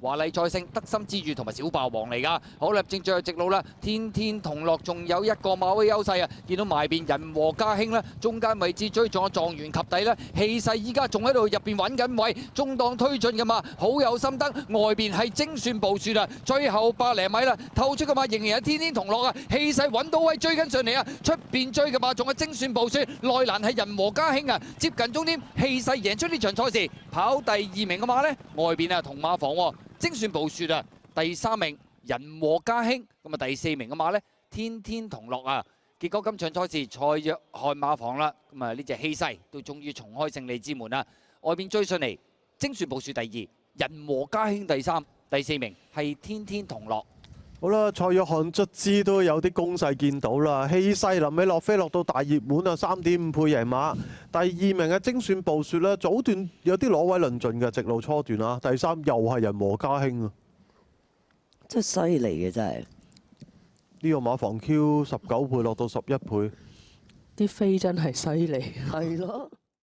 華麗再勝、得心之餘同埋小霸王嚟㗎。好啦，正最後直路啦，天天同樂仲有一個馬位優勢啊！見到埋邊人和家興啦，中間位置追仲有狀元及第啦，氣勢依家仲喺度入邊揾緊位，中檔推進㗎嘛，好有心得。外邊係精算部署啊，最後百零米啦，透出嘅馬仍然係天天同樂啊，氣勢揾到位追緊上嚟啊！出邊追嘅馬仲係精算部署，內欄係人和家興啊，接近終點，氣勢贏出呢場賽事。跑第2名嘅馬呢，外邊啊同馬房喎，精算部署啊，第3名人和家興，咁啊第4名嘅馬呢，天天同樂啊。結果今場賽事蔡約翰馬房啦，咁啊呢隻氣勢都終於重開勝利之門啦。外邊追上嚟，精算部署第2，人和家興第3，第4名係天天同樂。好啦，蔡約翰卒之都有啲攻勢見到啦，氣勢臨尾落飛落到大熱門啊，3.5倍贏馬。第2名嘅精算暴雪啦，早段有啲攞位論盡嘅直路初段啊，第3又係人和家興啊，真係犀利嘅真係。呢個馬房 Q 19倍落到11倍，啲飛真係犀利。係咯。